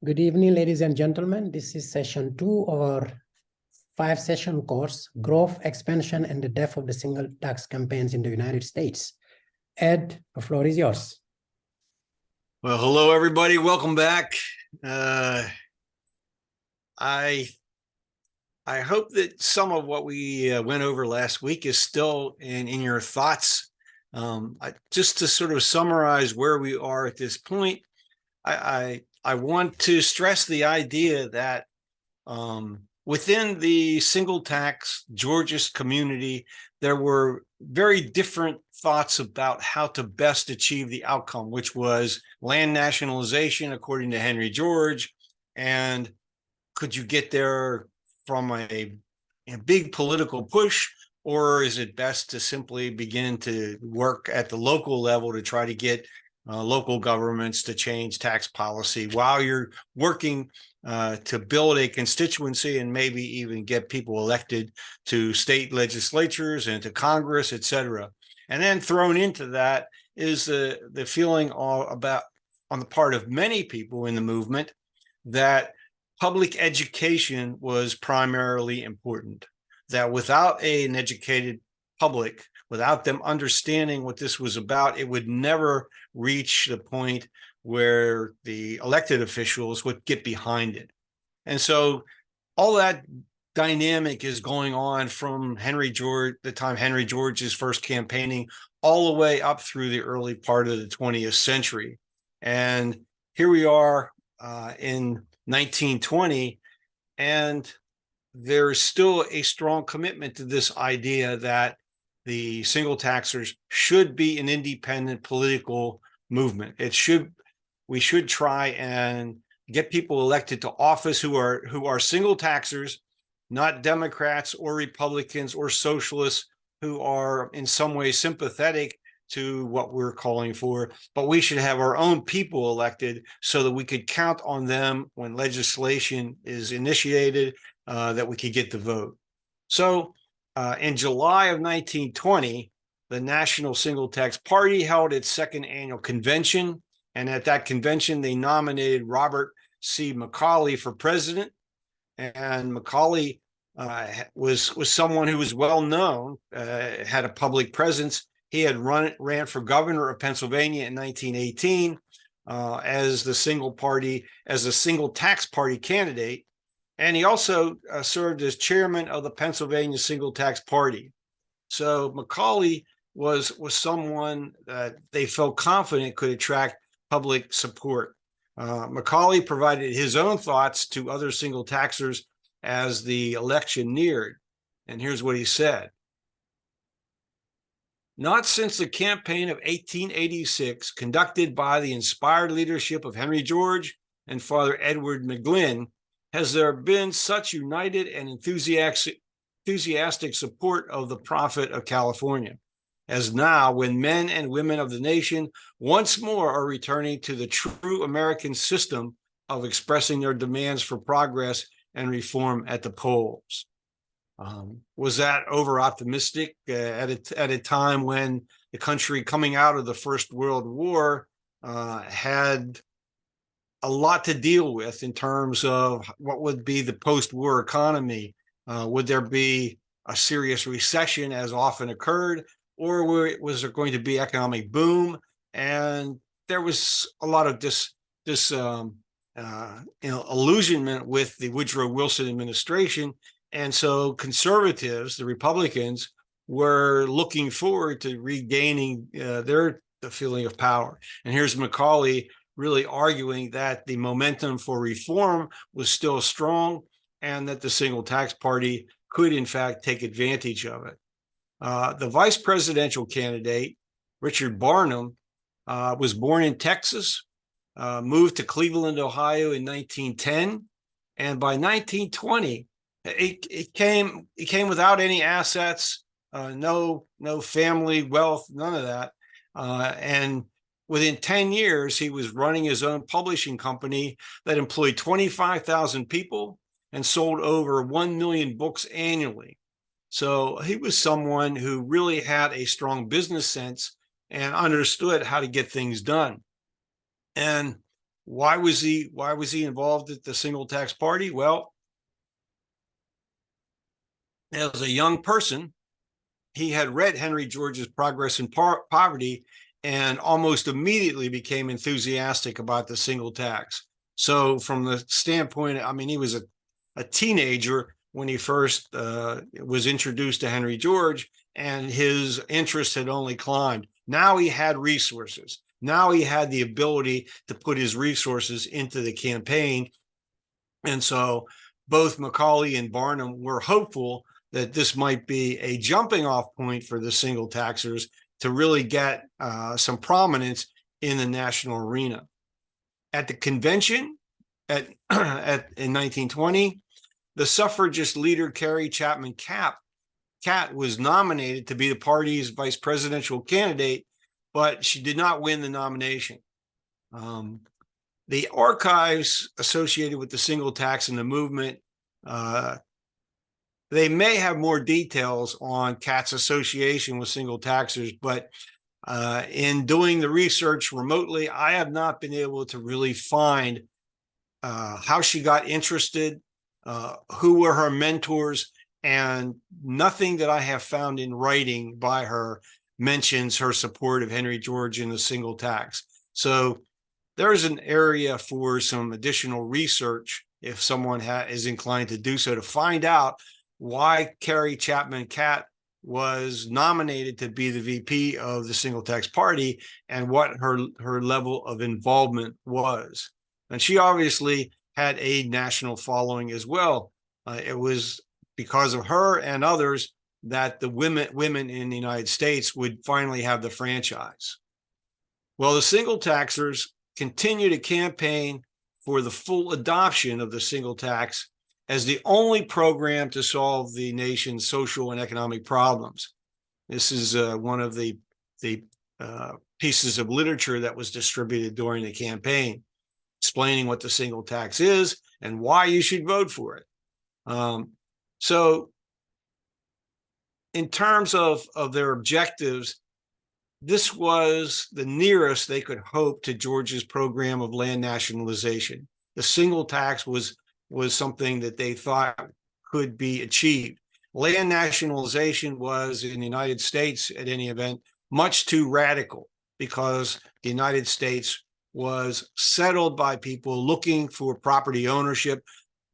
Good evening, ladies and gentlemen. This is session 2 of our 5-session course, Growth, Expansion, and the Death of the Single Tax Campaigns in the United States. Ed, the floor is yours. Well, hello, everybody. Welcome back. I hope that some of what we went over last week is still in your thoughts. Just to sort of summarize where we are at this point, I want to stress the idea that within the single tax Georgist community, there were very different thoughts about how to best achieve the outcome, which was land nationalization, according to Henry George. And could you get there from a big political push, or is it best to simply begin to work at the local level to try to get local governments to change tax policy while you're working to build a constituency and maybe even get people elected to state legislatures and to Congress, et cetera. And then thrown into that is the feeling about, on the part of many people in the movement, that public education was primarily important, that without an educated public, without them understanding what this was about, it would never reach the point where the elected officials would get behind it. And so all that dynamic is going on from the time Henry George is first campaigning, all the way up through the early part of the 20th century. And here we are in 1920, and there is still a strong commitment to this idea that the single taxers should be an independent political movement. We should try and get people elected to office who are single taxers, not Democrats or Republicans or socialists who are in some way sympathetic to what we're calling for, but we should have our own people elected so that we could count on them when legislation is initiated, that we could get the vote. So in July of 1920, the National Single Tax Party held its second annual convention. And at that convention, they nominated Robert C. Macaulay for president. And Macaulay was someone who was well known, had a public presence. He had ran for governor of Pennsylvania in 1918 as a single tax party candidate. And he also served as chairman of the Pennsylvania Single Tax Party. So Macaulay was someone that they felt confident could attract public support. Macaulay provided his own thoughts to other single taxers as the election neared. And here's what he said. Not since the campaign of 1886, conducted by the inspired leadership of Henry George and Father Edward McGlynn, has there been such united and enthusiastic support of the prophet of California, as now when men and women of the nation once more are returning to the true American system of expressing their demands for progress and reform at the polls. Was that over-optimistic at a time when the country coming out of the First World War had a lot to deal with in terms of what would be the post-war economy? Would there be a serious recession, as often occurred, or was there going to be economic boom? And there was a lot of illusionment with the Woodrow Wilson administration. And so conservatives, the Republicans, were looking forward to regaining the feeling of power. And here's Macaulay really arguing that the momentum for reform was still strong and that the single tax party could, in fact, take advantage of it. The vice presidential candidate, Richard Barnum, was born in Texas, moved to Cleveland, Ohio in 1910. And by 1920, he came without any assets, no family wealth, none of that. And within 10 years, he was running his own publishing company that employed 25,000 people and sold over 1 million books annually. So he was someone who really had a strong business sense and understood how to get things done. And Why was he involved at the single tax party? Well, as a young person, he had read Henry George's Progress in Poverty and almost immediately became enthusiastic about the single tax. So from the standpoint, I mean, he was a teenager when he first was introduced to Henry George, and his interest had only climbed. Now he had resources. Now he had the ability to put his resources into the campaign. And so both Macaulay and Barnum were hopeful that this might be a jumping off point for the single taxers to really get some prominence in the national arena. At the convention in 1920, the suffragist leader Carrie Chapman Catt was nominated to be the party's vice presidential candidate, but she did not win the nomination. The archives associated with the single tax and the movement, they may have more details on Catt's association with single taxers, but in doing the research remotely, I have not been able to really find how she got interested, who were her mentors, and nothing that I have found in writing by her mentions her support of Henry George in the single tax. So there is an area for some additional research if someone is inclined to do so, to find out why Carrie Chapman Catt was nominated to be the VP of the single tax party and what her level of involvement was. And she obviously had a national following as well. It was because of her and others that the women in the United States would finally have the franchise. Well, the single taxers continue to campaign for the full adoption of the single tax as the only program to solve the nation's social and economic problems. This is one of the pieces of literature that was distributed during the campaign, explaining what the single tax is and why you should vote for it. So in terms of their objectives, this was the nearest they could hope to George's program of land nationalization. The single tax was something that they thought could be achieved. Land nationalization was, in the United States, at any event, much too radical, because the United States was settled by people looking for property ownership,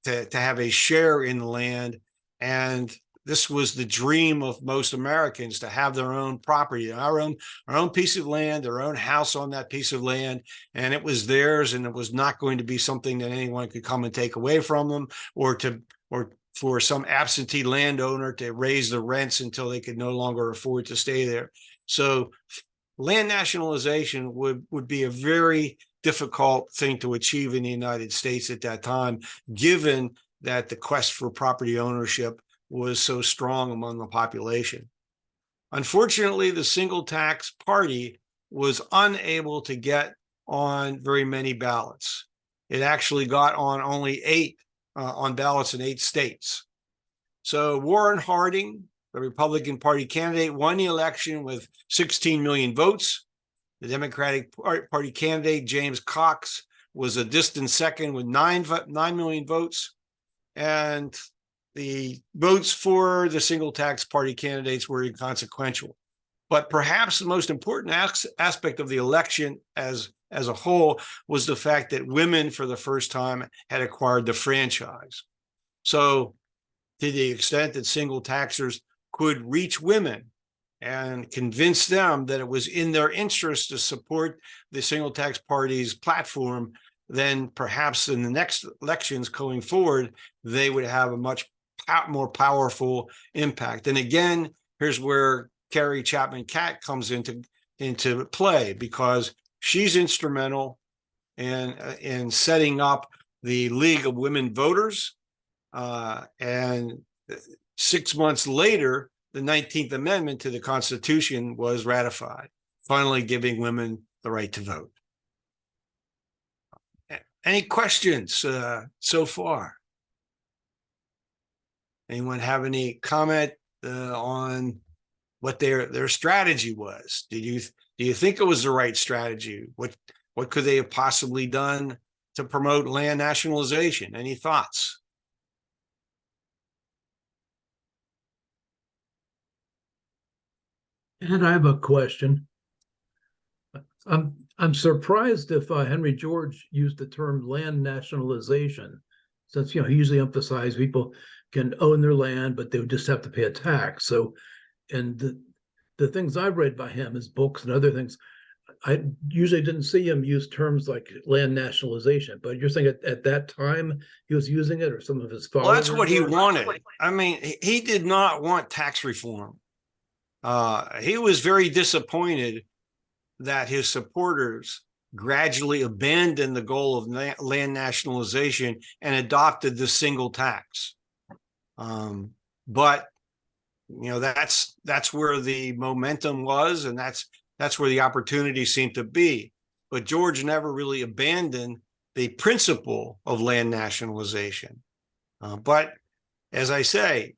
to have a share in the land. And this was the dream of most Americans, to have their own property, our own piece of land, their own house on that piece of land, and it was theirs, and it was not going to be something that anyone could come and take away from them, or for some absentee landowner to raise the rents until they could no longer afford to stay there. So land nationalization would be a very difficult thing to achieve in the United States at that time, given that the quest for property ownership was so strong among the population. Unfortunately, the single tax party was unable to get on very many ballots. It actually got on only 8 on ballots in 8 states. So Warren Harding, the Republican Party candidate, won the election with 16 million votes. The Democratic Party candidate, James Cox, was a distant second with 9 million votes. And the votes for the single tax party candidates were inconsequential. But perhaps the most important aspect of the election as a whole was the fact that women, for the first time, had acquired the franchise. So to the extent that single taxers could reach women and convince them that it was in their interest to support the single tax party's platform, then perhaps in the next elections going forward, they would have a much more powerful impact. And again, here's where Carrie Chapman Catt comes into play, because she's instrumental in setting up the League of Women Voters. And 6 months later, the 19th Amendment to the Constitution was ratified, finally giving women the right to vote. Any questions so far? Anyone have any comment on what their strategy was? Do you think it was the right strategy? What could they have possibly done to promote land nationalization? Any thoughts? And I have a question. I'm surprised if Henry George used the term land nationalization, since he usually emphasized people can own their land, but they would just have to pay a tax. So, and the things I've read by him, his books and other things, I usually didn't see him use terms like land nationalization. But you're saying at that time he was using it, or some of his followers? Well, that's what he wanted. I mean, he did not want tax reform. He was very disappointed that his supporters gradually abandoned the goal of land nationalization and adopted the single tax. But that's where the momentum was, and that's where the opportunity seemed to be. But George never really abandoned the principle of land nationalization. But as I say,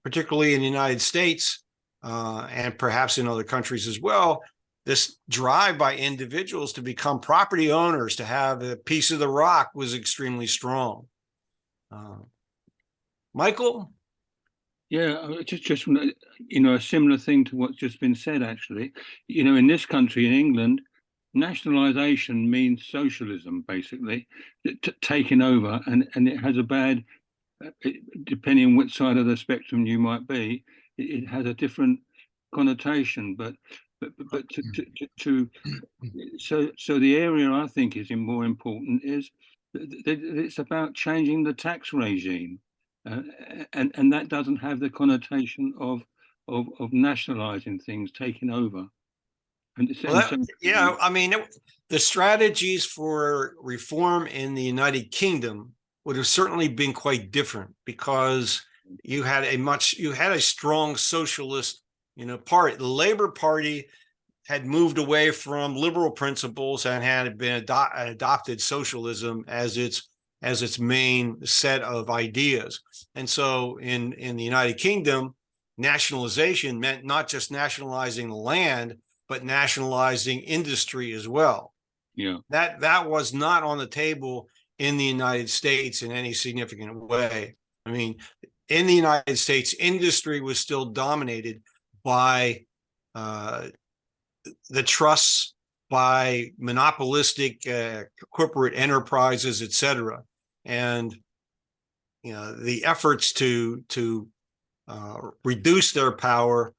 particularly in the United States, and perhaps in other countries as well, this drive by individuals to become property owners, to have a piece of the rock, was extremely strong. Michael? Yeah, just a similar thing to what's just been said, actually. In this country, in England, nationalisation means socialism, basically, taking over, and it has a bad, depending on which side of the spectrum you might be, it has a different connotation. But so the area I think is more important is that it's about changing the tax regime. And that doesn't have the connotation of nationalizing things, taking over. I mean, the strategies for reform in the United Kingdom would have certainly been quite different, because you had a strong socialist, party. The Labour Party had moved away from liberal principles and had been adopted socialism as its main set of ideas. And so in the United Kingdom, nationalization meant not just nationalizing the land, but nationalizing industry as well. Yeah. That was not on the table in the United States in any significant way. I mean, in the United States, industry was still dominated by the trusts, by monopolistic corporate enterprises, et cetera. And the efforts to reduce their power,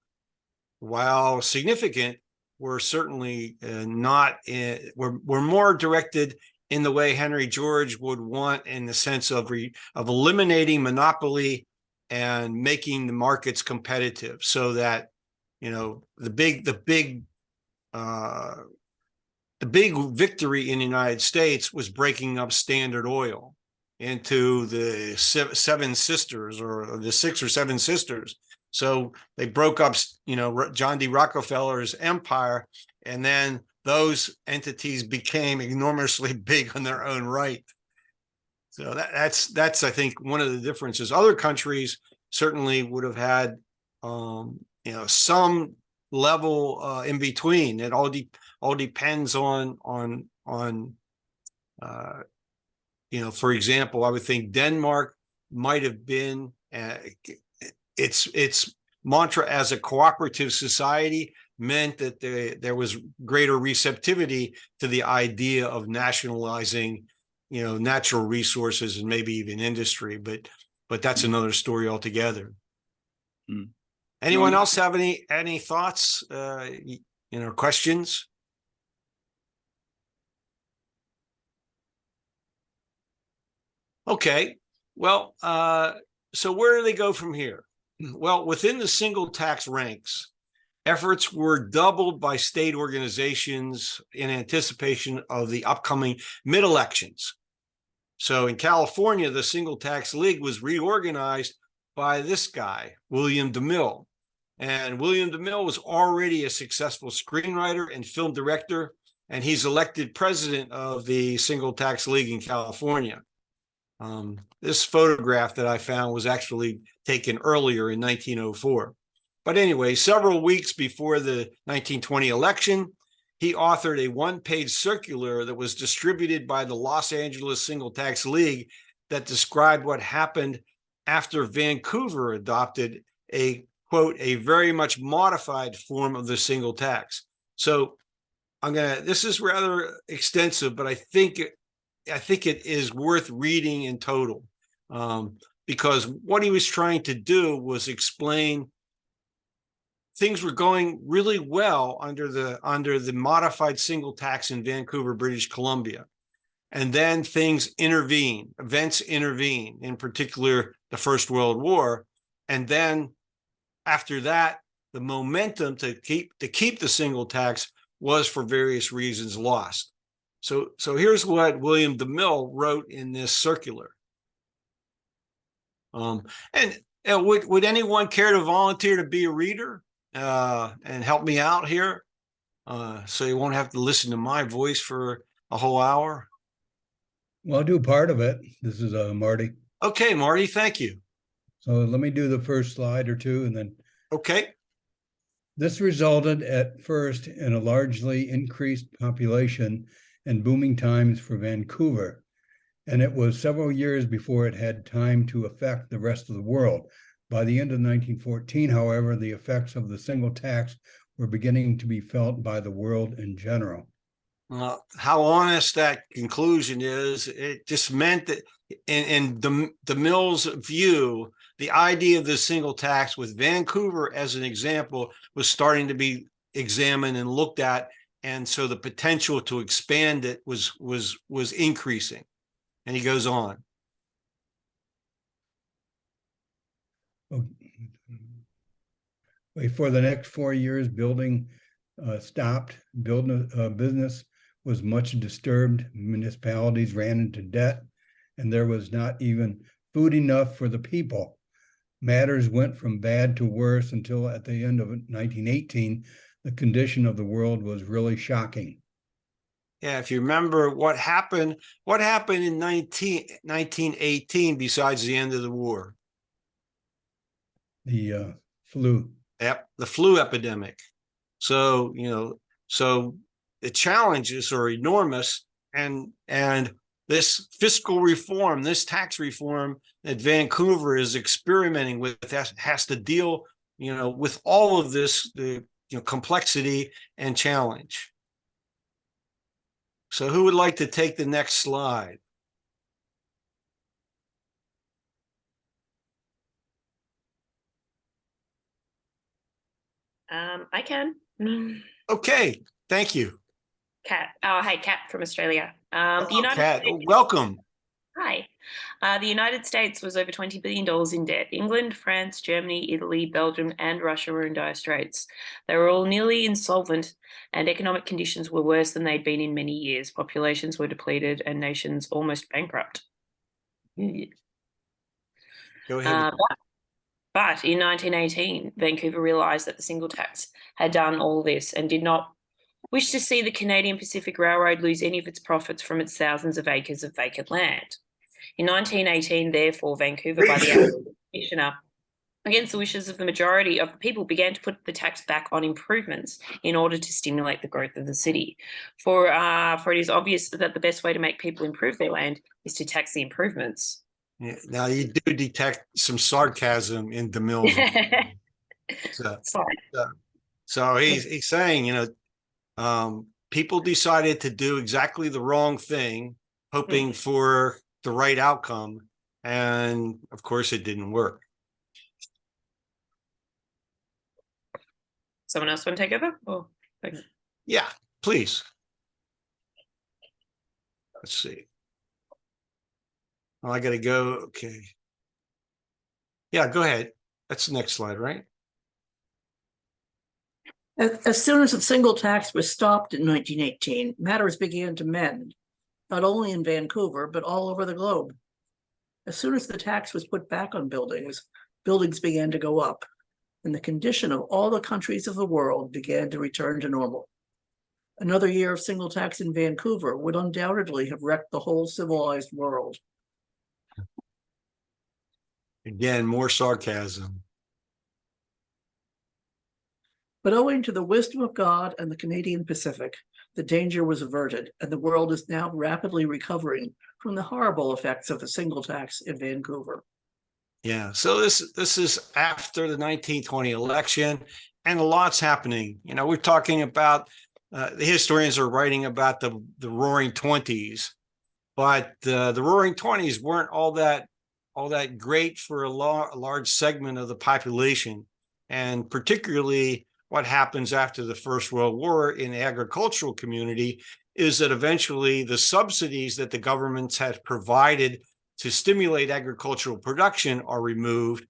while significant, were certainly were more directed in the way Henry George would want, in the sense of eliminating monopoly and making the markets competitive, so that the big victory in the United States was breaking up Standard Oil into the seven sisters, or the 6 or 7 sisters. So they broke up, John D. Rockefeller's empire, and then those entities became enormously big on their own right. So that's I think one of the differences. Other countries certainly would have had some level in between. It all depends on for example, I would think Denmark might have been its mantra as a cooperative society meant that there was greater receptivity to the idea of nationalizing natural resources and maybe even industry, but that's another story altogether. Anyone else have any thoughts, questions? Okay, well, so where do they go from here? Well, within the single tax ranks, efforts were doubled by state organizations in anticipation of the upcoming mid-elections. So in California, the Single Tax League was reorganized by this guy, William DeMille. And William DeMille was already a successful screenwriter and film director, and he's elected president of the Single Tax League in California. This photograph that I found was actually taken earlier in 1904. But anyway, several weeks before the 1920 election, he authored a one-page circular that was distributed by the Los Angeles Single Tax League that described what happened after Vancouver adopted a, quote, a very much modified form of the single tax. So this is rather extensive, but I think it is worth reading in total, because what he was trying to do was explain things were going really well under the modified single tax in Vancouver, British Columbia. And then events intervene, in particular, the First World War. And then after that, the momentum to keep the single tax was, for various reasons, lost. So here's what William DeMille wrote in this circular. And would anyone care to volunteer to be a reader and help me out here, so you won't have to listen to my voice for a whole hour? Well, I'll do part of it. This is Marty. Okay, Marty, thank you. So let me do the first slide or two, and then. Okay. This resulted at first in a largely increased population and booming times for Vancouver, and it was several years before it had time to affect the rest of the world. By the end of 1914, however, the effects of the single tax were beginning to be felt by the world in general. How honest that conclusion is, it just meant that in DeMille's view, the idea of the single tax, with Vancouver as an example, was starting to be examined and looked at, and so the potential to expand it was increasing. And he goes on. For the next 4 years, building stopped. Business was much disturbed. Municipalities ran into debt, and there was not even food enough for the people. Matters went from bad to worse until at the end of 1918, the condition of the world was really shocking. Yeah, if you remember what happened in 1918 besides the end of the war? The flu. Yep, the flu epidemic. So, the challenges are enormous, and this fiscal reform, this tax reform that Vancouver is experimenting with, has to deal, with all of this, complexity and challenge. So who would like to take the next slide? I can. Okay, thank you. Kat. Oh, hi, Kat from Australia. The United Kat, States, welcome. hi. The United States was over $20 billion in debt. England, France, Germany, Italy, Belgium, and Russia were in dire straits. They were all nearly insolvent, and economic conditions were worse than they'd been in many years. Populations were depleted, and nations almost bankrupt. Go ahead. But in 1918, Vancouver realised that the single tax had done all this and did not wish to see the Canadian Pacific Railroad lose any of its profits from its thousands of acres of vacant land. In 1918, therefore, Vancouver, by the act of the Commissioner, against the wishes of the majority of the people, began to put the tax back on improvements in order to stimulate the growth of the city. For it is obvious that the best way to make people improve their land is to tax the improvements. Yeah, now you do detect some sarcasm in DeMille's. So he's saying, people decided to do exactly the wrong thing, hoping for the right outcome, and of course it didn't work. Someone else want to take over? Oh, okay. Yeah, please. Let's see. Oh, I got to go. Okay. Yeah, go ahead. That's the next slide, right? As soon as the single tax was stopped in 1918, matters began to mend, not only in Vancouver, but all over the globe. As soon as the tax was put back on buildings began to go up, and the condition of all the countries of the world began to return to normal. Another year of single tax in Vancouver would undoubtedly have wrecked the whole civilized world. Again, more sarcasm. But owing to the wisdom of God and the Canadian Pacific, the danger was averted, and the world is now rapidly recovering from the horrible effects of the single tax in Vancouver. Yeah, so this is after the 1920 election, and a lot's happening. You know, we're talking about the historians are writing about the Roaring Twenties, but the Roaring Twenties weren't all that great for a large segment of the population, and particularly what happens after the First World War in the agricultural community is that eventually the subsidies that the governments had provided to stimulate agricultural production are removed,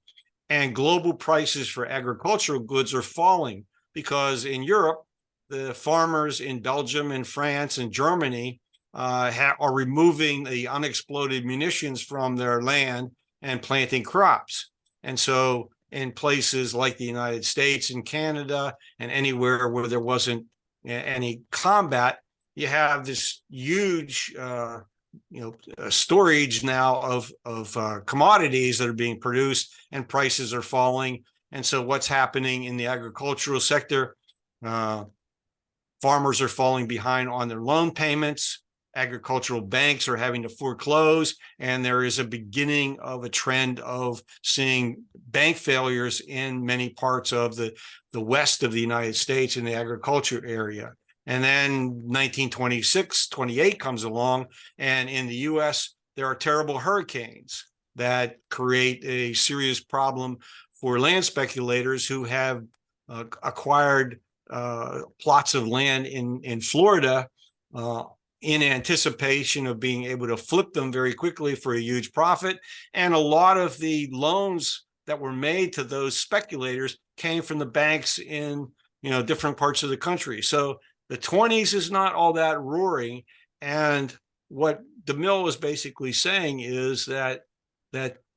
and global prices for agricultural goods are falling because in Europe, the farmers in Belgium and France and Germany are removing the unexploded munitions from their land and planting crops. And so in places like the United States and Canada and anywhere where there wasn't any combat, you have this huge storage now of commodities that are being produced, and prices are falling. And so what's happening in the agricultural sector, farmers are falling behind on their loan payments, agricultural banks are having to foreclose, and there is a beginning of a trend of seeing bank failures in many parts of the west of the United States in the agriculture area. And then 1926, 28 comes along, and in the US, there are terrible hurricanes that create a serious problem for land speculators who have acquired plots of land in Florida in anticipation of being able to flip them very quickly for a huge profit. And a lot of the loans that were made to those speculators came from the banks in different parts of the country. So the 20s is not all that roaring. And what DeMille is basically saying is that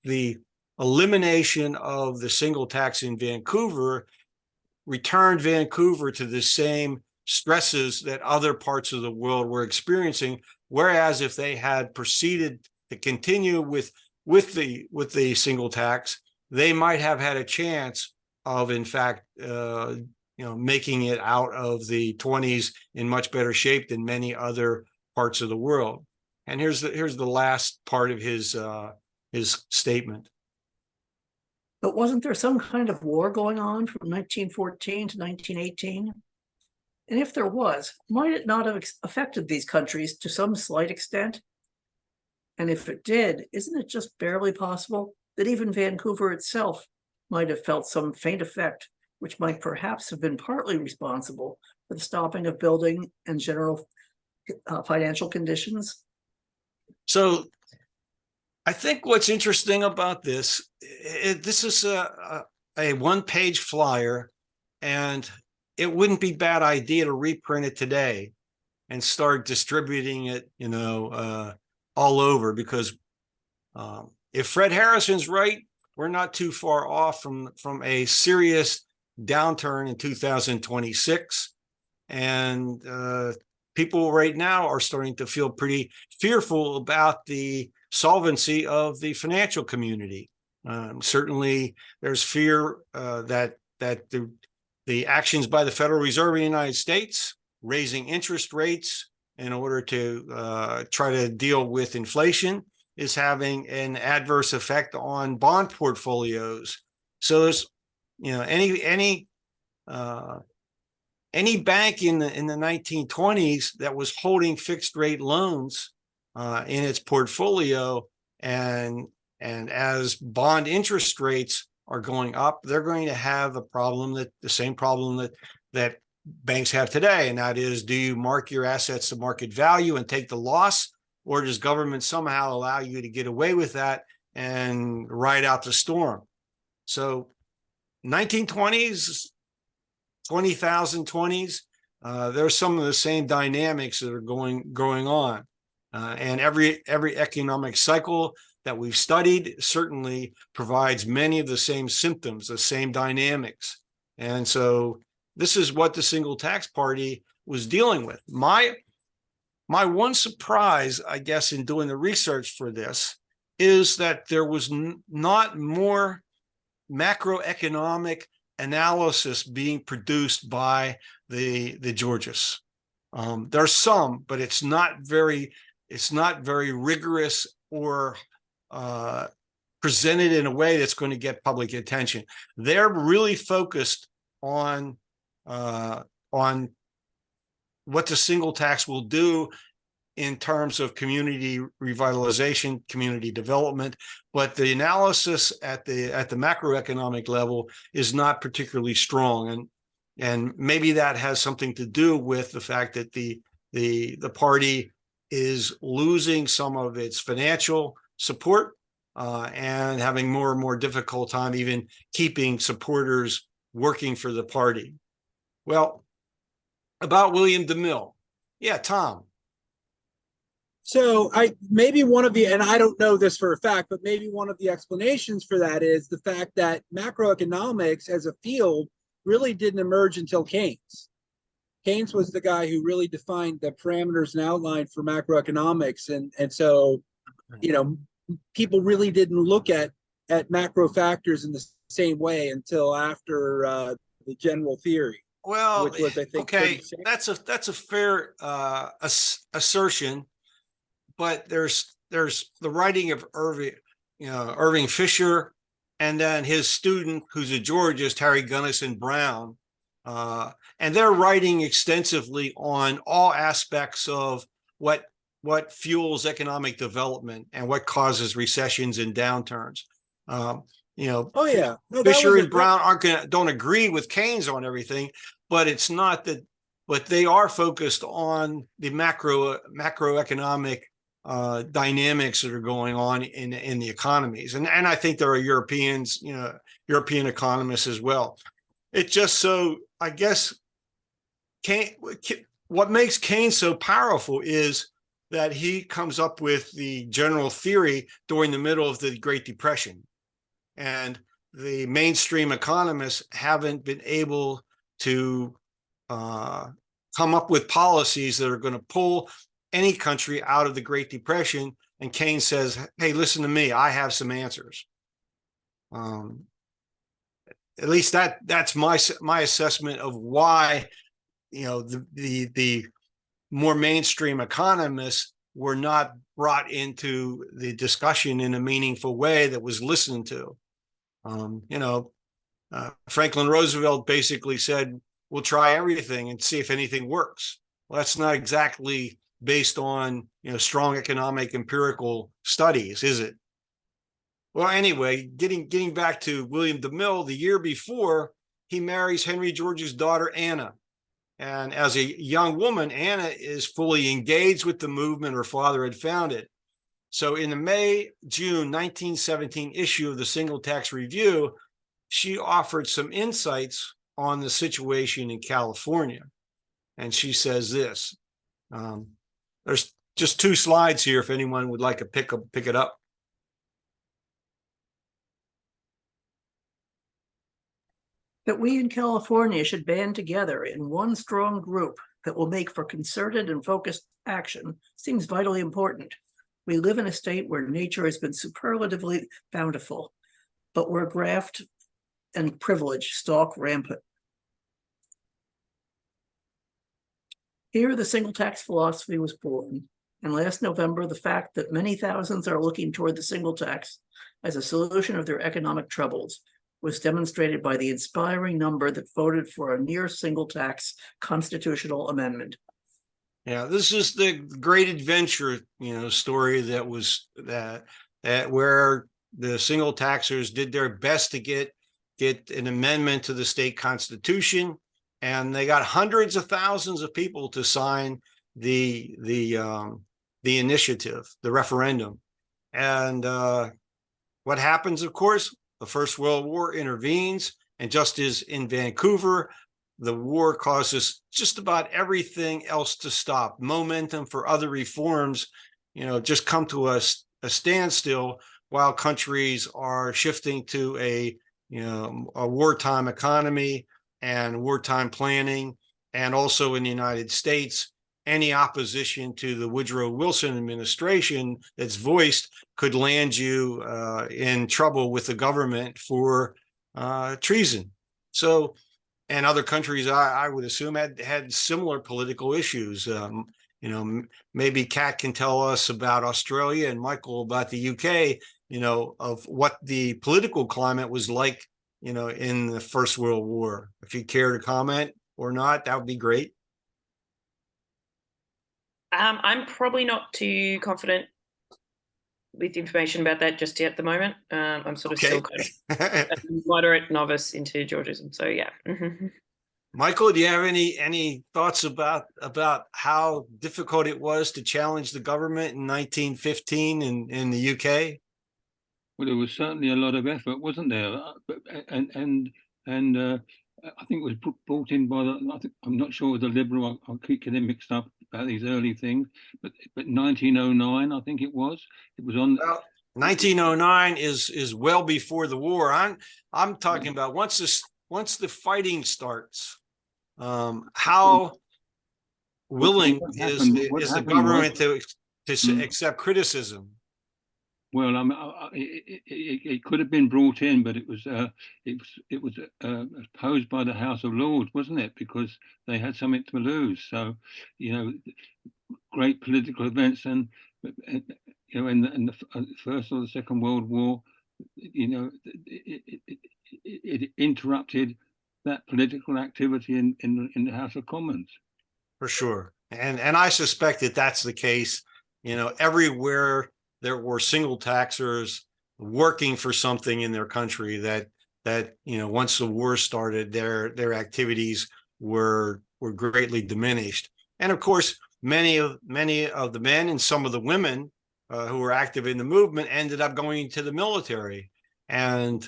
the elimination of the single tax in Vancouver returned Vancouver to the same stresses that other parts of the world were experiencing. Whereas if they had proceeded to continue with the single tax, they might have had a chance of, in fact, making it out of the 20s in much better shape than many other parts of the world. And here's the last part of his statement. But wasn't there some kind of war going on from 1914 to 1918? And if there was, might it not have affected these countries to some slight extent? And if it did, isn't it just barely possible that even Vancouver itself might have felt some faint effect, which might perhaps have been partly responsible for the stopping of building and general financial conditions? So I think what's interesting about this is a one-page flyer, and it wouldn't be a bad idea to reprint it today and start distributing it, all over, because if Fred Harrison's right, we're not too far off from a serious downturn in 2026. And people right now are starting to feel pretty fearful about the solvency of the financial community. Certainly, there's fear that the actions by the Federal Reserve in the United States, raising interest rates in order to try to deal with inflation, is having an adverse effect on bond portfolios. So there's, any bank in the 1920s that was holding fixed rate loans in its portfolio, and as bond interest rates are going up, they're going to have the same problem that banks have today, and that is, do you mark your assets to market value and take the loss, or does government somehow allow you to get away with that and ride out the storm? So 1920s, 20,020s, there's some of the same dynamics that are going on. And every economic cycle that we've studied certainly provides many of the same symptoms, the same dynamics. And so this is what the single tax party was dealing with. My one surprise, I guess, in doing the research for this is that there was not more macroeconomic analysis being produced by the Georgists. There's some, but it's not very rigorous or presented in a way that's going to get public attention. They're really focused on what the single tax will do in terms of community revitalization, community development, but the analysis at the macroeconomic level is not particularly strong, and maybe that has something to do with the fact that the party is losing some of its financial support and having more and more difficult time even keeping supporters working for the party. Well, about William DeMille, yeah, Tom. So maybe one of the, and I don't know this for a fact, but maybe one of the explanations for that is the fact that macroeconomics as a field really didn't emerge until Keynes. Keynes was the guy who really defined the parameters and outline for macroeconomics. And so, you know, people really didn't look at macro factors in the same way until after the general theory. Well, which was, I think, okay, that's a fair assertion, but there's the writing of Irving Fisher, and then his student, who's a Georgist, Harry Gunnison Brown, and they're writing extensively on all aspects of what fuels economic development and what causes recessions and downturns. Oh yeah, no, Fisher and Brown don't agree with Keynes on everything, but it's not that. But they are focused on the macroeconomic dynamics that are going on in the economies, and I think there are European economists as well. It just so, I guess, what makes Keynes so powerful is that he comes up with the general theory during the middle of the Great Depression. And the mainstream economists haven't been able to come up with policies that are going to pull any country out of the Great Depression. And Keynes says, hey, listen to me, I have some answers. At least that's my assessment of why, the more mainstream economists were not brought into the discussion in a meaningful way that was listened to. Franklin Roosevelt basically said, we'll try everything and see if anything works. Well, that's not exactly based on, strong economic empirical studies, is it? Well, anyway, getting back to William DeMille, the year before, he marries Henry George's daughter, Anna. And as a young woman, Anna is fully engaged with the movement her father had founded. So in the May-June 1917 issue of the Single Tax Review, she offered some insights on the situation in California. And she says this. There's just 2 slides here if anyone would like to pick it up. That we in California should band together in one strong group that will make for concerted and focused action seems vitally important. We live in a state where nature has been superlatively bountiful, but where graft and privilege stalk rampant. Here, the single tax philosophy was born, and last November, the fact that many thousands are looking toward the single tax as a solution of their economic troubles was demonstrated by the inspiring number that voted for a near single tax constitutional amendment. Yeah, this is the great adventure, story that was that where the single taxers did their best to get an amendment to the state constitution, and they got hundreds of thousands of people to sign the initiative, the referendum. And what happens, of course? The First World War intervenes, and just as in Vancouver, the war causes just about everything else to stop. Momentum for other reforms, just come to a standstill while countries are shifting to a wartime economy and wartime planning. And also in the United States, any opposition to the Woodrow Wilson administration that's voiced could land you in trouble with the government for treason. So, and other countries, I would assume, had similar political issues. Maybe Kat can tell us about Australia and Michael about the UK, of what the political climate was like, in the First World War. If you care to comment or not, that would be great. I'm probably not too confident with information about that just yet at the moment. I'm sort of still kind of a moderate novice into Georgism. So yeah. Michael, do you have any thoughts about how difficult it was to challenge the government in 1915 in the UK? Well, there was certainly a lot of effort, wasn't there? And I think it was brought in by I'm not sure it was the Liberal. I'll keep getting mixed up about these early things, but 1909, I think it was. It was on. Well, 1909 is well before the war. I'm talking about once the fighting starts. How willing is the government to accept criticism? Well, it could have been brought in, but it was opposed by the House of Lords, wasn't it? Because they had something to lose. So, great political events, and in the First or the Second World War, it interrupted that political activity in the House of Commons. For sure, and I suspect that that's the case. Everywhere there were single taxers working for something in their country that once the war started, their activities were greatly diminished. And of course, many of the men and some of the women who were active in the movement ended up going to the military. And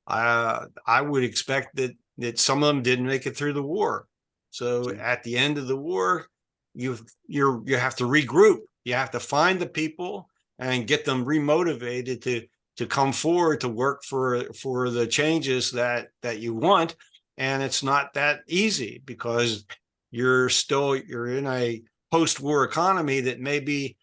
I would expect that some of them didn't make it through the war. So at the end of the war, you have to regroup. You have to find the people and get them remotivated to come forward to work for the changes that you want. And it's not that easy because you're in a post-war economy that may be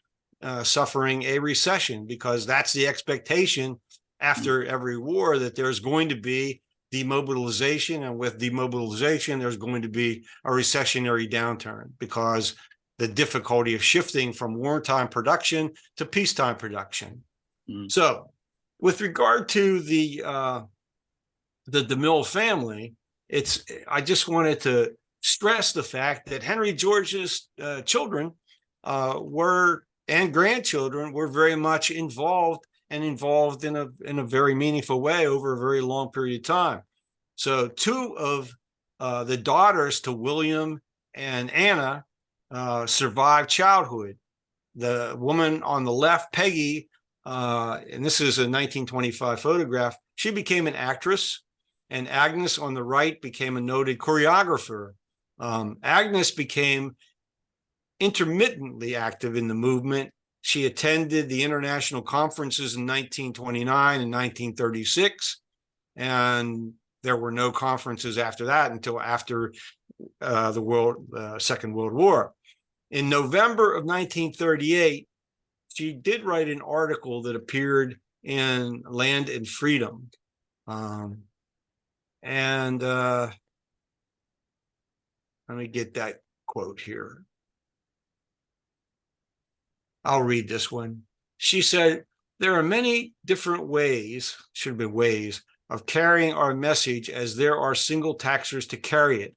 suffering a recession, because that's the expectation after every war, that there's going to be demobilization, and with demobilization there's going to be a recessionary downturn, because the difficulty of shifting from wartime production to peacetime production. So with regard to the DeMille family, I just wanted to stress the fact that Henry George's children and grandchildren were very much involved in a very meaningful way over a very long period of time. So two of the daughters to William and Anna survived childhood. The woman on the left, Peggy, and this is a 1925 photograph, she became an actress, and Agnes on the right became a noted choreographer. Agnes became intermittently active in the movement. She attended the international conferences in 1929 and 1936, and there were no conferences after that until after the Second World War. In November of 1938, she did write an article that appeared in Land and Freedom. Let me get that quote here. I'll read this one. She said, "There are many different ways, should have been ways, of carrying our message as there are single taxers to carry it.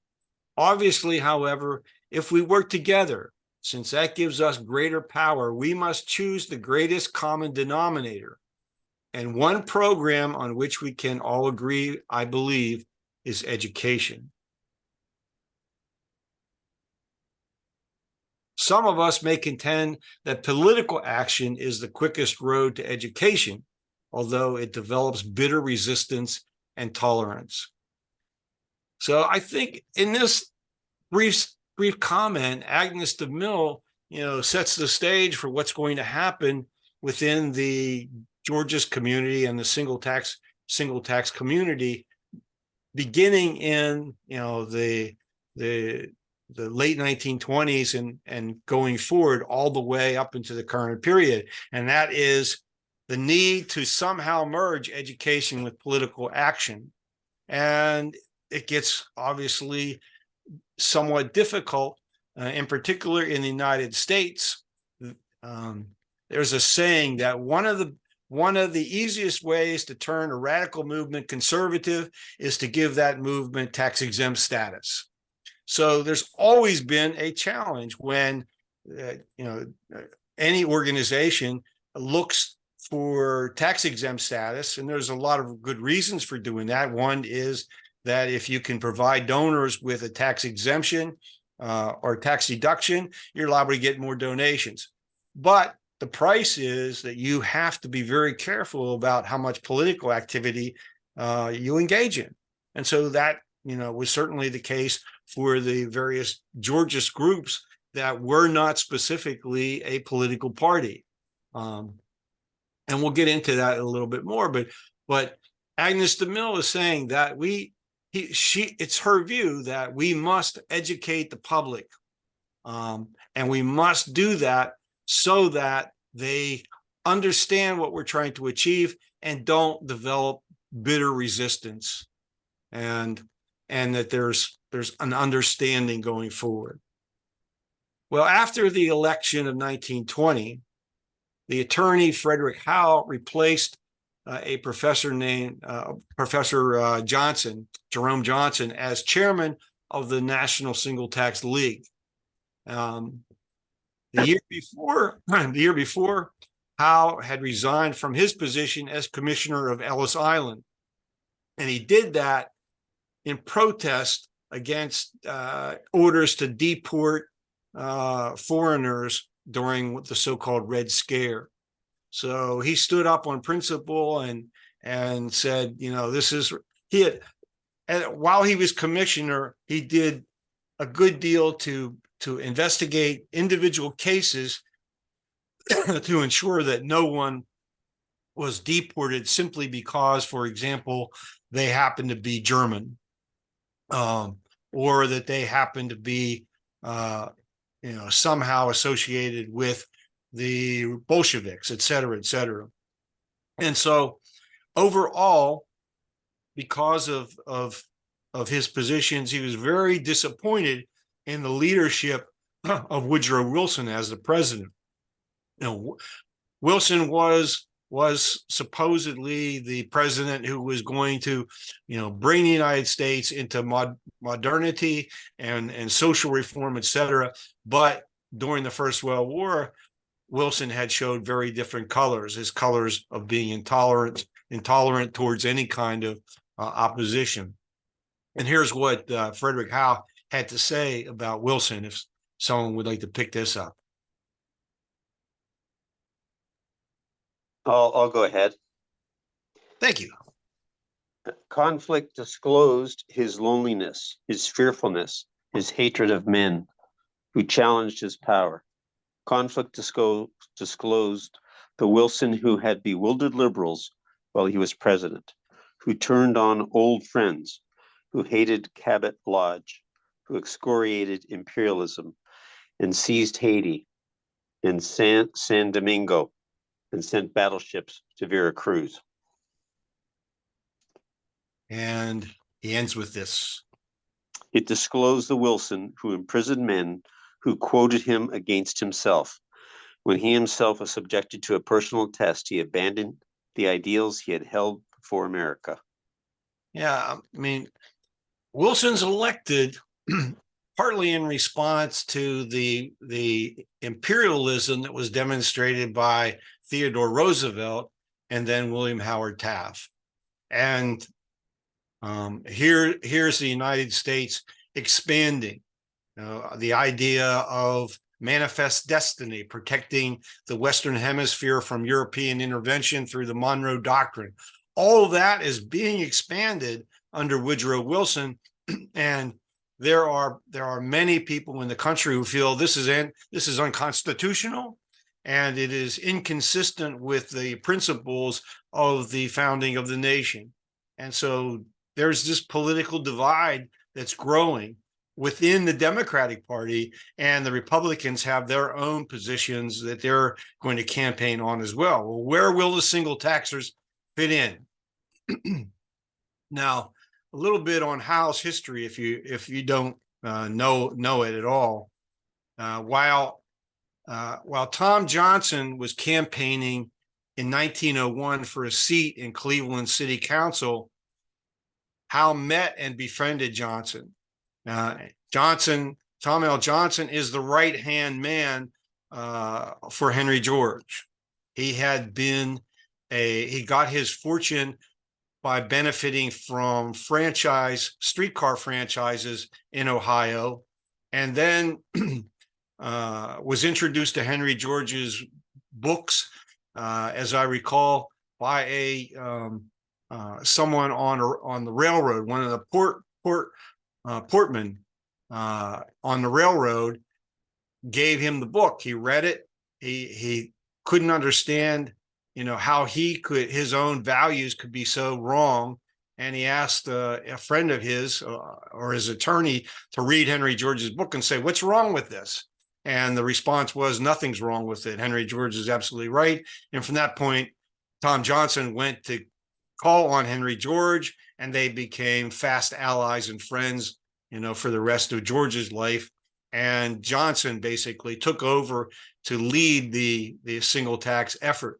Obviously, however, if we work together, since that gives us greater power, we must choose the greatest common denominator. And one program on which we can all agree, I believe, is education. Some of us may contend that political action is the quickest road to education, although it develops bitter resistance and tolerance." So I think in this brief comment, Agnes DeMille, sets the stage for what's going to happen within the Georges community and the single tax community, beginning in the late 1920s and going forward all the way up into the current period. And that is the need to somehow merge education with political action. And it gets obviously somewhat difficult, in particular in the United States. There's a saying that one of the easiest ways to turn a radical movement conservative is to give that movement tax-exempt status. So there's always been a challenge when any organization looks for tax-exempt status, and there's a lot of good reasons for doing that. One is that if you can provide donors with a tax exemption or tax deduction, you're liable to get more donations. But the price is that you have to be very careful about how much political activity you engage in. And so that, was certainly the case for the various Georgist groups that were not specifically a political party. And we'll get into that a little bit more, but Agnes DeMille is saying that it's her view that we must educate the public. And we must do that so that they understand what we're trying to achieve and don't develop bitter resistance, and that there's an understanding going forward. Well, after the election of 1920, the attorney Frederick Howe replaced a professor named Professor Jerome Johnson, as chairman of the National Single Tax League. The year before, Howe had resigned from his position as commissioner of Ellis Island, and he did that in protest against orders to deport foreigners during the so-called Red Scare. So he stood up on principle and said, while he was commissioner, he did a good deal to investigate individual cases to ensure that no one was deported simply because, for example, they happened to be German, or that they happened to be, somehow associated with the Bolsheviks, et cetera, et cetera. And so overall, because of his positions, he was very disappointed in the leadership of Woodrow Wilson as the president. Wilson was supposedly the president who was going to, bring the United States into modernity and social reform, et cetera. But during the First World War, Wilson had showed very different colors, his colors of being intolerant towards any kind of opposition. And here's what Frederick Howe had to say about Wilson, if someone would like to pick this up. I'll go ahead. Thank you. Conflict disclosed his loneliness, his fearfulness, his hatred of men who challenged his power. Conflict disclosed the Wilson who had bewildered liberals while he was president, who turned on old friends, who hated Cabot Lodge, who excoriated imperialism and seized Haiti and San Domingo and sent battleships to Veracruz. And he ends with this. It disclosed the Wilson who imprisoned men who quoted him against himself. When he himself was subjected to a personal test, he abandoned the ideals he had held for America. Yeah, I mean, Wilson's elected partly in response to the imperialism that was demonstrated by Theodore Roosevelt and then William Howard Taft. And here's the United States expanding, the idea of manifest destiny, protecting the Western Hemisphere from European intervention through the Monroe Doctrine. All of that is being expanded under Woodrow Wilson, and there are many people in the country who feel this is unconstitutional, and it is inconsistent with the principles of the founding of the nation. And so there's this political divide that's growing within the Democratic Party, and the Republicans have their own positions that they're going to campaign on as well. Well, where will the single taxers fit in? Now, little bit on Howe's history if you don't know it at all. While Tom Johnson was campaigning in 1901 for a seat in Cleveland City Council, Howe met and befriended Johnson. Tom L. Johnson is the right-hand man for Henry George. He got his fortune by benefiting from streetcar franchises in Ohio, and then was introduced to Henry George's books, as I recall, by someone on the railroad, one of the portmen on the railroad gave him the book. He read it. He couldn't understand, how his own values could be so wrong. And he asked a friend of his or his attorney to read Henry George's book and say, what's wrong with this? And the response was, nothing's wrong with it. Henry George is absolutely right. And from that point, Tom Johnson went to call on Henry George, and they became fast allies and friends, for the rest of George's life. And Johnson basically took over to lead the single tax effort.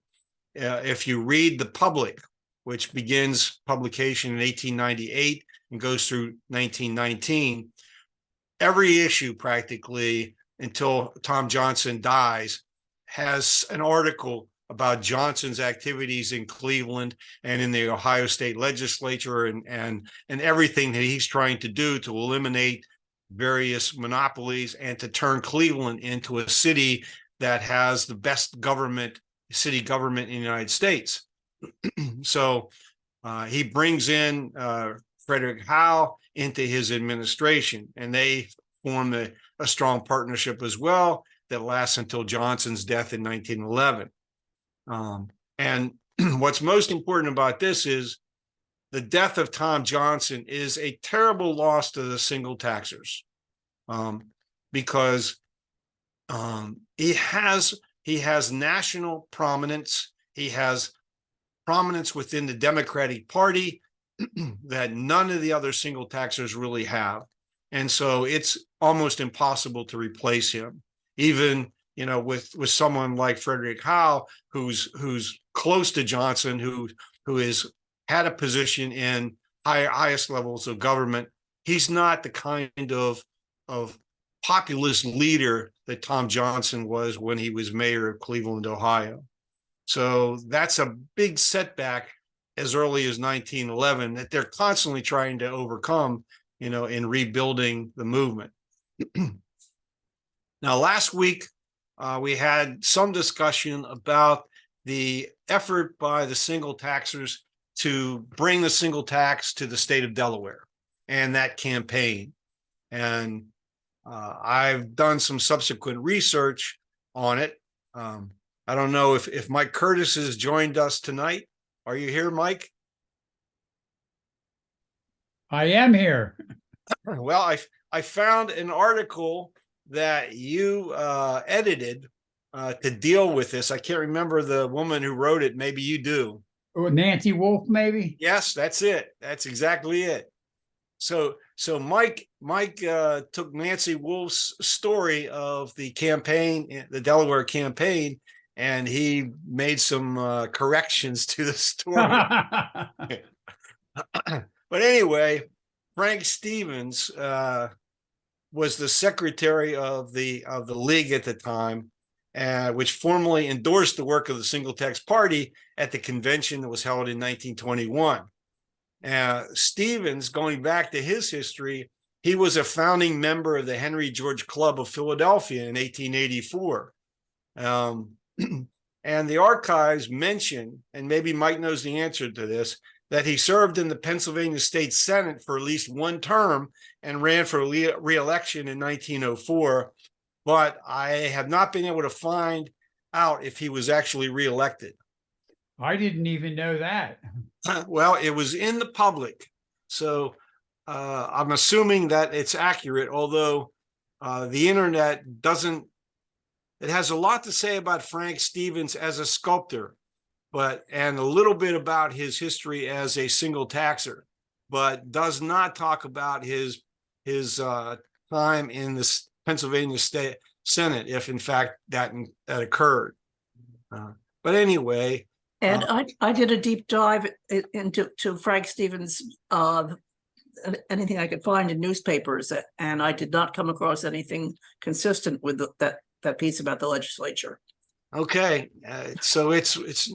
If you read The Public, which begins publication in 1898 and goes through 1919, every issue practically until Tom Johnson dies has an article about Johnson's activities in Cleveland and in the Ohio State Legislature and everything that he's trying to do to eliminate various monopolies and to turn Cleveland into a city that has the best city government in the United States. So he brings in Frederick Howe into his administration, and they form a strong partnership as well that lasts until Johnson's death in 1911. And what's most important about this is the death of Tom Johnson is a terrible loss to the single taxers, because he has national prominence. He has prominence within the Democratic Party that none of the other single taxers really have. And so it's almost impossible to replace him, even with someone like Frederick Howe, who's close to Johnson, who has had a position in highest levels of government. He's not the kind of populist leader that Tom Johnson was when he was mayor of Cleveland, Ohio. So that's a big setback as early as 1911 that they're constantly trying to overcome, in rebuilding the movement. Now, last week, we had some discussion about the effort by the single taxers to bring the single tax to the state of Delaware and that campaign. And I've done some subsequent research on it. I don't know if Mike Curtis has joined us tonight. Are you here, Mike? I am here. Well, I found an article that you edited to deal with this. I can't remember the woman who wrote it. Maybe you do. Nancy Wolf, maybe? Yes, that's it. That's exactly it. So Mike took Nancy Wolf's story of the campaign, the Delaware campaign, and he made some corrections to the story. But anyway, Frank Stevens was the secretary of the league at the time, which formally endorsed the work of the Single Tax Party at the convention that was held in 1921. Stevens, going back to his history, he was a founding member of the Henry George Club of Philadelphia in 1884. And the archives mention, and maybe Mike knows the answer to this, that he served in the Pennsylvania State Senate for at least one term and ran for re-election in 1904. But I have not been able to find out if he was actually reelected. I didn't even know that. Well, it was in the public. So I'm assuming that it's accurate, although the internet doesn't. It has a lot to say about Frank Stevens as a sculptor, and a little bit about his history as a single taxer. but does not talk about his time in the Pennsylvania State Senate, if in fact that occurred. But anyway. And I did a deep dive into Frank Stevens, anything I could find in newspapers, and I did not come across anything consistent with that piece about the legislature. Okay, so it's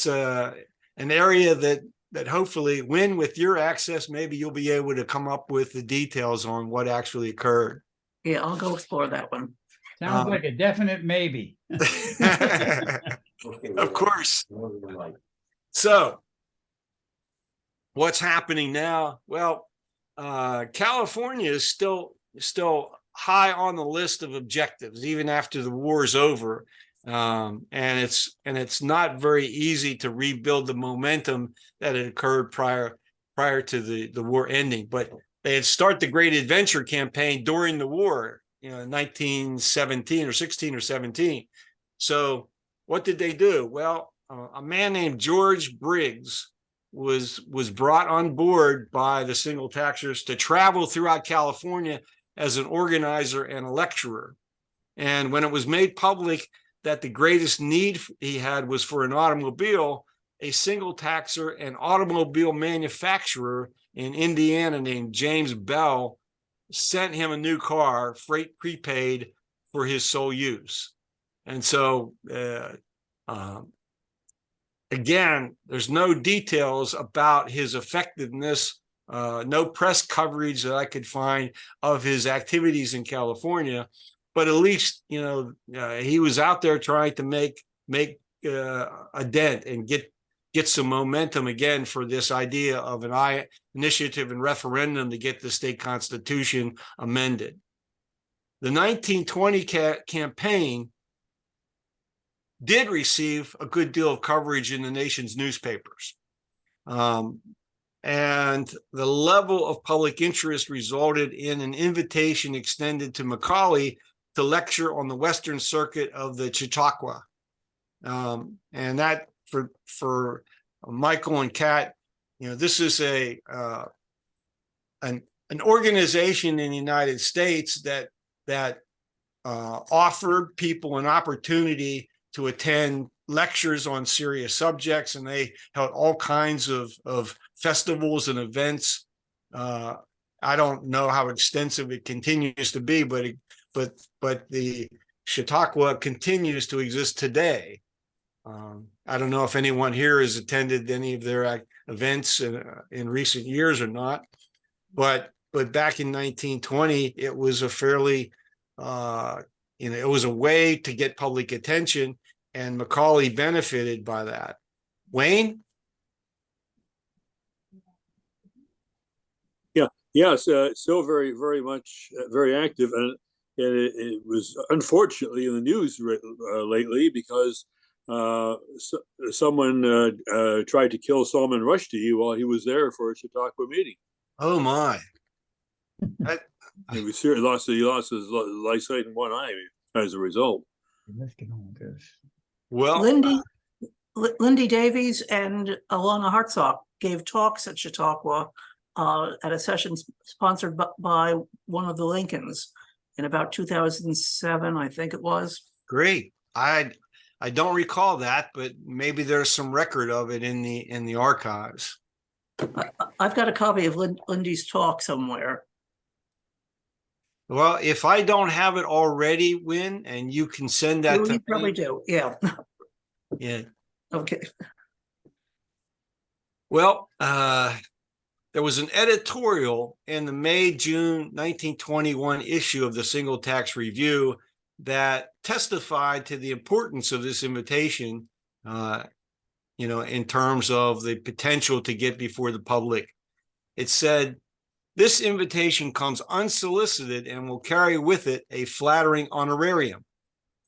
an area that hopefully, when with your access, maybe you'll be able to come up with the details on what actually occurred. Yeah, I'll go explore that one. Sounds like a definite maybe. Of course. So what's happening now? Well, California is still high on the list of objectives, even after the war is over. And it's not very easy to rebuild the momentum that had occurred prior to the war ending. But they had started the Great Adventure campaign during the war, 1917 or 16 or 17. So what did they do? Well, a man named George Briggs was brought on board by the single taxers to travel throughout California as an organizer and a lecturer. And when it was made public that the greatest need he had was for an automobile, a single taxer and automobile manufacturer in Indiana named James Bell sent him a new car, freight prepaid, for his sole use. And so, again, there's no details about his effectiveness, no press coverage that I could find of his activities in California, but at least, he was out there trying to make a dent and get some momentum again for this idea of an initiative and referendum to get the state constitution amended. The 1920 campaign did receive a good deal of coverage in the nation's newspapers. And the level of public interest resulted in an invitation extended to Macaulay to lecture on the Western Circuit of the Chautauqua. And that, for Michael and Kat, this is an organization in the United States that offered people an opportunity to attend lectures on serious subjects, and they held all kinds of festivals and events. I don't know how extensive it continues to be, but the Chautauqua continues to exist today. I don't know if anyone here has attended any of their events in recent years or not, but back in 1920, it was a fairly, it was a way to get public attention, and Macaulay benefited by that. Wayne? Yes, still very, very much very active, and it was unfortunately in the news lately because someone tried to kill Salman Rushdie while he was there for a Chautauqua meeting. Oh my! He lost his light sight in one eye as a result. Let's get on with this. Well, Lindy Davies and Alana Hartsock gave talks at Chautauqua at a session sponsored by one of the Lincolns in about 2007, I think it was. Great. I don't recall that, but maybe there's some record of it in the archives. I've got a copy of Lindy's talk somewhere. Well, if I don't have it already, Wynn, and you can send that to You probably do, yeah. Yeah. Okay. Well, there was an editorial in the May-June 1921 issue of the Single Tax Review that testified to the importance of this invitation, in terms of the potential to get before the public. It said, "This invitation comes unsolicited and will carry with it a flattering honorarium.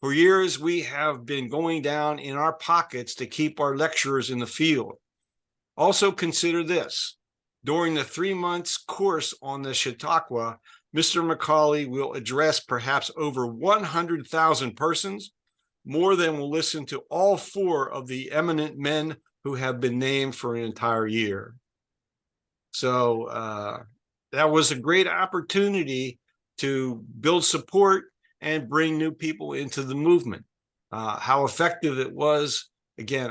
For years, we have been going down in our pockets to keep our lecturers in the field. Also consider this. During the 3 months course on the Chautauqua, Mr. Macaulay will address perhaps over 100,000 persons, more than will listen to all 4 of the eminent men who have been named for an entire year." So that was a great opportunity to build support and bring new people into the movement. How effective it was, again,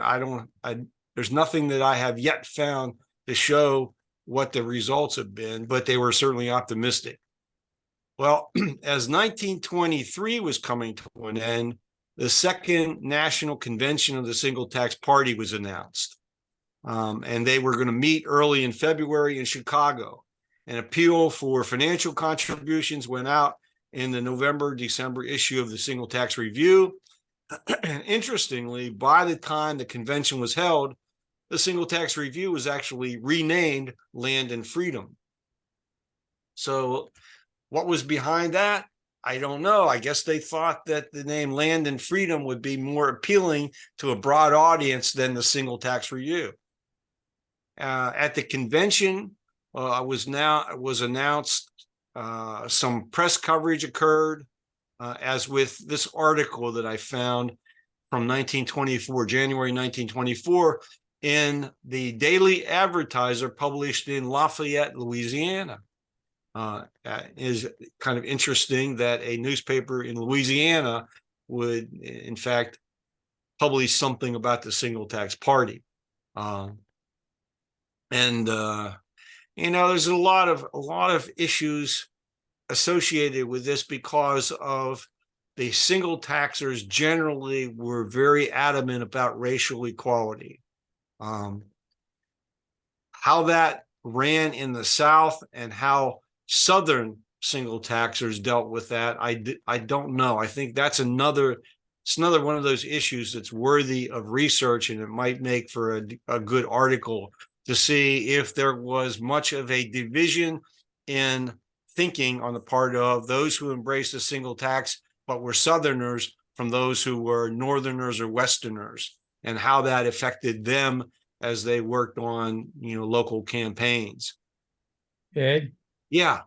there's nothing that I have yet found to show what the results have been, but they were certainly optimistic. Well, as 1923 was coming to an end, the second national convention of the Single Tax Party was announced. And they were going to meet early in February in Chicago. An appeal for financial contributions went out in the November-December issue of the Single Tax Review. Interestingly, by the time the convention was held, the Single Tax Review was actually renamed Land and Freedom. So what was behind that? I don't know. I guess they thought that the name Land and Freedom would be more appealing to a broad audience than the Single Tax Review. At the convention, was announced, some press coverage occurred, as with this article that I found from 1924, January 1924, in the Daily Advertiser published in Lafayette, Louisiana. Is kind of interesting that a newspaper in Louisiana would, in fact, publish something about the Single Tax Party. There's a lot of issues associated with this because of the single taxers generally were very adamant about racial equality. How that ran in the South and how Southern single taxers dealt with that, I don't know. I think it's another one of those issues that's worthy of research, and it might make for a good article to see if there was much of a division in thinking on the part of those who embraced a single tax but were Southerners from those who were Northerners or Westerners, and how that affected them as they worked on local campaigns. Ed, Yeah.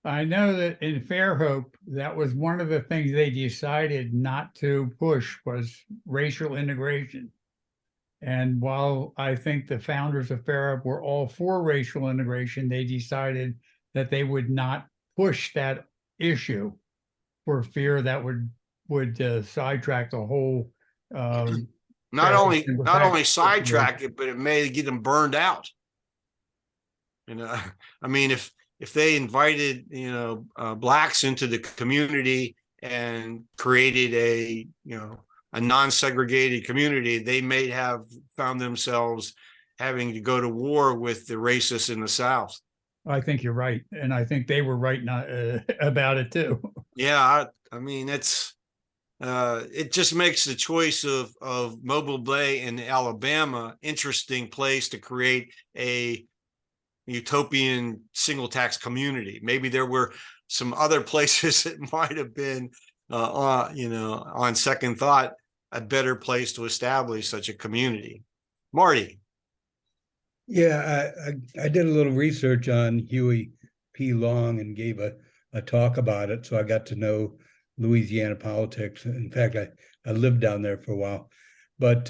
I know that in Fairhope, that was one of the things they decided not to push was racial integration. And while I think the founders of Fairhope were all for racial integration, they decided that they would not push that issue for fear that would sidetrack the whole. Not only sidetrack it, but it may get them burned out. I mean, if they invited blacks into the community and created a non-segregated community, they may have found themselves having to go to war with the racists in the South. I think you're right, and I think they were right about it too. Yeah, I mean it just makes the choice of Mobile Bay in Alabama interesting place to create a utopian single tax community. Maybe there were some other places that might have been, on second thought, a better place to establish such a community. Marty. Yeah, I did a little research on Huey P. Long and gave a talk about it, so I got to know Louisiana politics. In fact, I lived down there for a while. But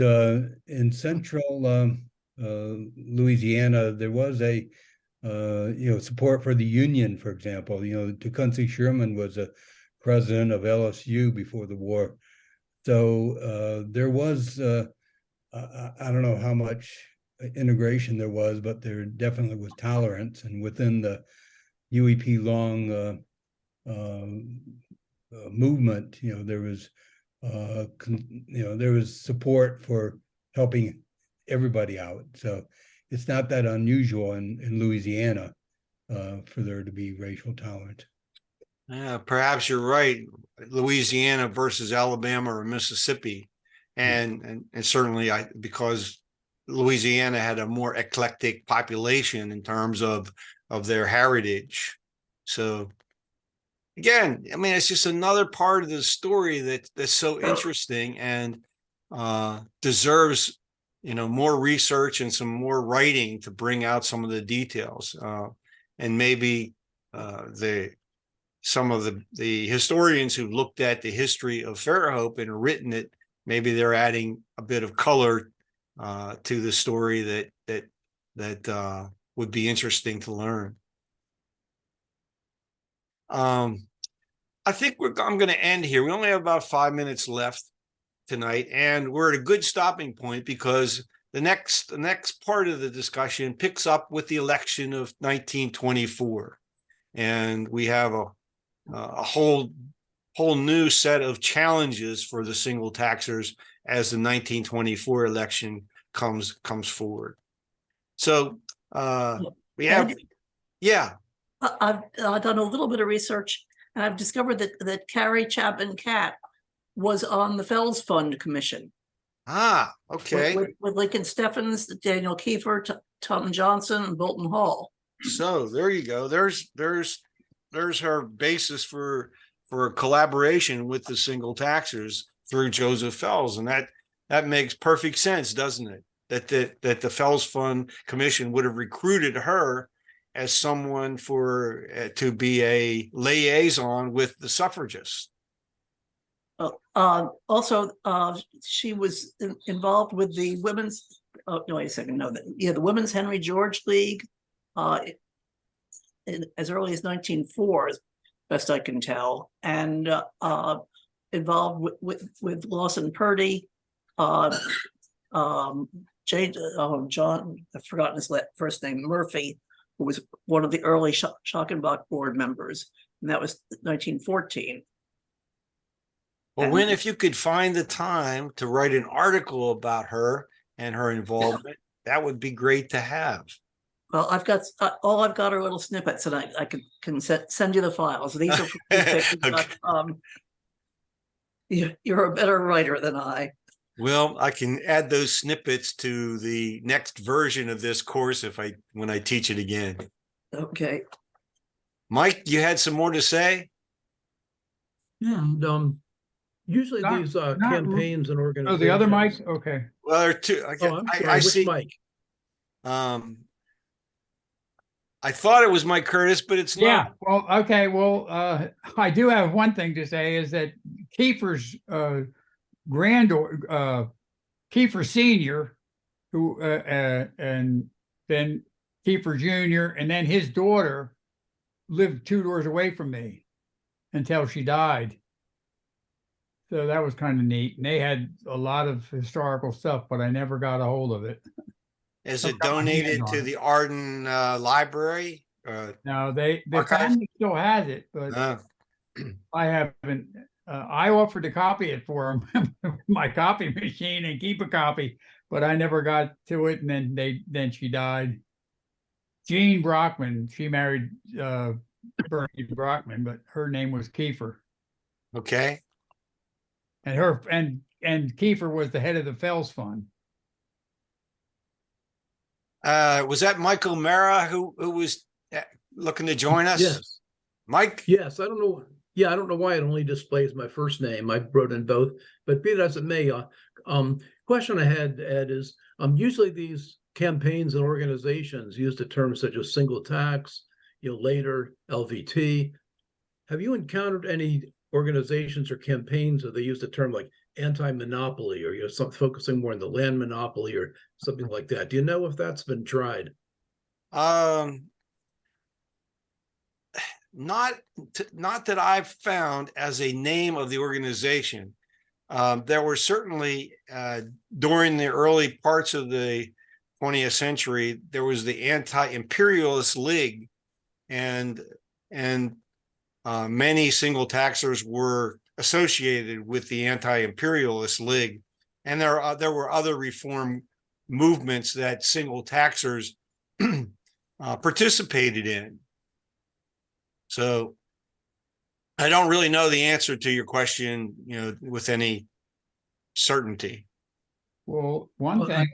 in central Louisiana, there was a support for the Union, for example. Tecumseh Sherman was a president of LSU before the war. So there was, I don't know how much integration there was, but there definitely was tolerance. And within the Huey P. Long movement, there was, there was support for helping everybody out. So it's not that unusual in Louisiana for there to be racial tolerance. Yeah, perhaps you're right. Louisiana versus Alabama or Mississippi, and certainly because Louisiana had a more eclectic population in terms of their heritage. So again, I mean, it's just another part of the story that's so interesting and deserves more research and some more writing to bring out some of the details, and maybe some of the historians who've looked at the history of Fairhope and written it, maybe they're adding a bit of color to the story that would be interesting to learn. I think I'm going to end here. We only have about 5 minutes left tonight, and we're at a good stopping point because the next part of the discussion picks up with the election of 1924, and we have a whole new set of challenges for the single taxers as the 1924 election comes forward. So we have, yeah. I've done a little bit of research, and I've discovered that Carrie Chapman Catt was on the Fells Fund Commission. Ah, okay. With Lincoln Steffens, Daniel Kiefer, Tom Johnson, and Bolton Hall. So there you go. There's her basis for collaboration with the single taxers through Joseph Fells, and that makes perfect sense, doesn't it? That the Fells Fund Commission would have recruited her as someone to be a liaison with the suffragists. Also, she was involved with the women's. Oh, no, wait a second. No, the Women's Henry George League, as early as 1904, as best I can tell, and involved with Lawson Purdy, John. I've forgotten his first name. Murphy, who was one of the early Schockenbach board members, and that was 1914. Well, Wynn, if you could find the time to write an article about her and her involvement, that would be great to have. Well, I've got all I've got are little snippets, and I can send you the files. These are Okay. but, you're a better writer than I. Well, I can add those snippets to the next version of this course when I teach it again. Okay. Mike, you had some more to say? Yeah, and usually these campaigns and organizations. Oh, the other Mike? Okay. Well, there are two. I see. Mike. I thought it was Mike Curtis, but it's not. Yeah. Well, okay. Well, I do have one thing to say is that Kiefer's granddaughter, Kiefer Sr., who and then Kiefer Jr., and then his daughter lived 2 doors away from me until she died. So that was kind of neat. And they had a lot of historical stuff, but I never got a hold of it. Is it donated to the Arden Library? No, the family still has it, but I haven't. I offered to copy it for them, my copy machine, and keep a copy, but I never got to it. And then she died. Jean Brockman, she married Bernie Brockman, but her name was Kiefer. Okay. And Kiefer was the head of the Fells Fund. Was that Michael Mara who was looking to join us? Yes. Mike? Yes, I don't know. Yeah, I don't know why it only displays my first name. I wrote in both, but be that as it may, question I had, Ed, is usually these campaigns and organizations use the terms such as single tax, later LVT. Have you encountered any organizations or campaigns that they use the term like anti-monopoly or something focusing more on the land monopoly or something like that? Do you know if that's been tried? Not that I've found as a name of the organization. There were certainly during the early parts of the 20th century, there was the Anti-Imperialist League, and many single taxers were associated with the Anti-Imperialist League, and there were other reform movements that single taxers participated in. So I don't really know the answer to your question, with any certainty. Well, one thing,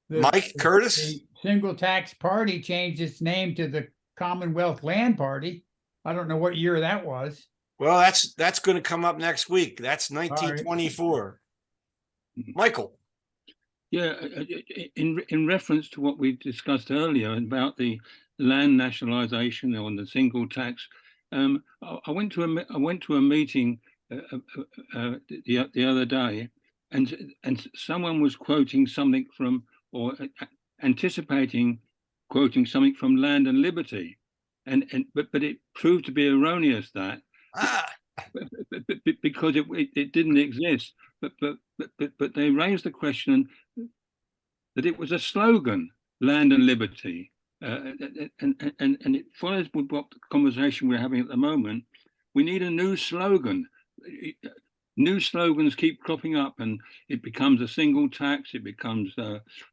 Mike Curtis, the Single Tax Party changed its name to the Commonwealth Land Party. I don't know what year that was. Well, that's going to come up next week. That's 1924. Right. Michael. Yeah, in reference to what we discussed earlier about the land nationalization on the single tax, I went to a meeting the other day, and someone was quoting something from or anticipating quoting something from Land and Liberty, but it proved to be erroneous that because it didn't exist. But they raised the question that it was a slogan, Land and Liberty, and it follows with what the conversation we're having at the moment. We need a new slogan. New slogans keep cropping up, and it becomes a single tax. It becomes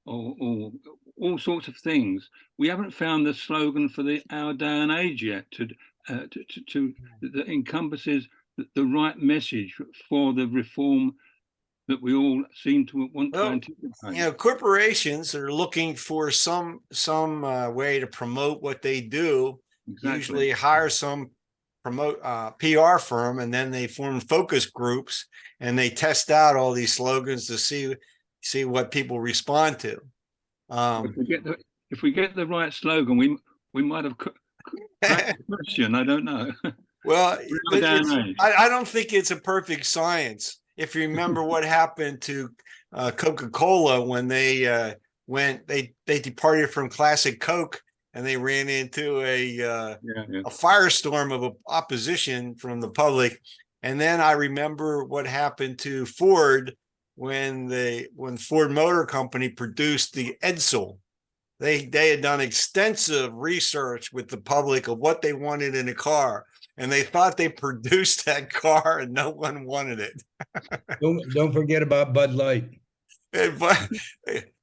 all sorts of things. We haven't found the slogan for our day and age yet that encompasses the right message for the reform that we all seem to want to anticipate. You know, corporations are looking for some way to promote what they do. Exactly. Usually hire some PR firm, and then they form focus groups and they test out all these slogans to see what people respond to. If we get the right slogan, we might have cracked the question. I don't know. Well, I don't think it's a perfect science. If you remember what happened to Coca-Cola when they departed from Classic Coke, and they ran into a firestorm of opposition from the public. And then I remember what happened to Ford when Ford Motor Company produced the Edsel. They had done extensive research with the public of what they wanted in a car, and they thought they produced that car and no one wanted it. Don't forget about Bud Light.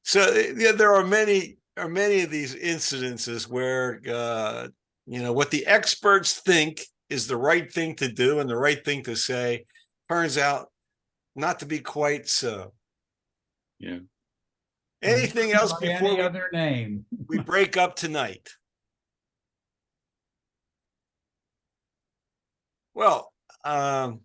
So yeah, there are many of these incidences where what the experts think is the right thing to do and the right thing to say turns out not to be quite so. Yeah. Anything else before any other name? we break up tonight? Well,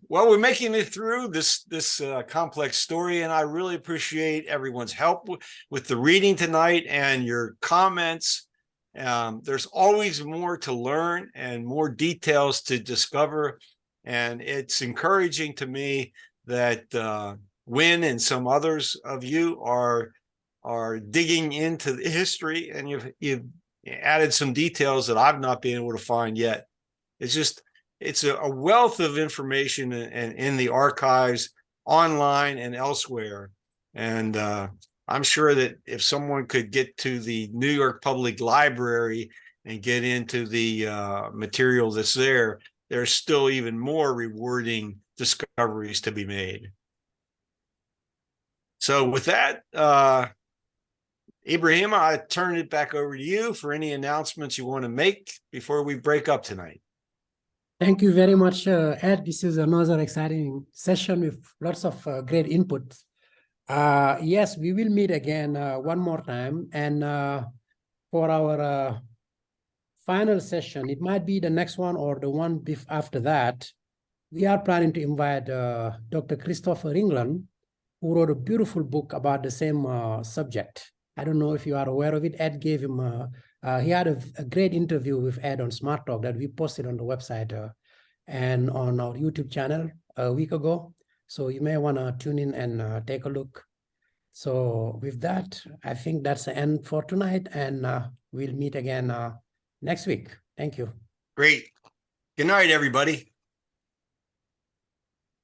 we're making it through this complex story, and I really appreciate everyone's help with the reading tonight and your comments. There's always more to learn and more details to discover, and it's encouraging to me that Wynn and some others of you are digging into the history, and you've added some details that I've not been able to find yet. It's a wealth of information and in the archives, online and elsewhere. And I'm sure that if someone could get to the New York Public Library and get into the material that's there, there's still even more rewarding discoveries to be made. So with that, Ibrahim, I turn it back over to you for any announcements you want to make before we break up tonight. Thank you very much, Ed. This is another exciting session with lots of great input. Yes, we will meet again one more time. And for our final session, it might be the next one or the one after that, we are planning to invite Dr. Christopher England, who wrote a beautiful book about the same subject. I don't know if you are aware of it. Ed gave him he had a great interview with Ed on Smart Talk that we posted on the website and on our YouTube channel a week ago. So you may want to tune in and take a look. So with that, I think that's the end for tonight, and we'll meet again next week. Thank you. Great. Good night, everybody.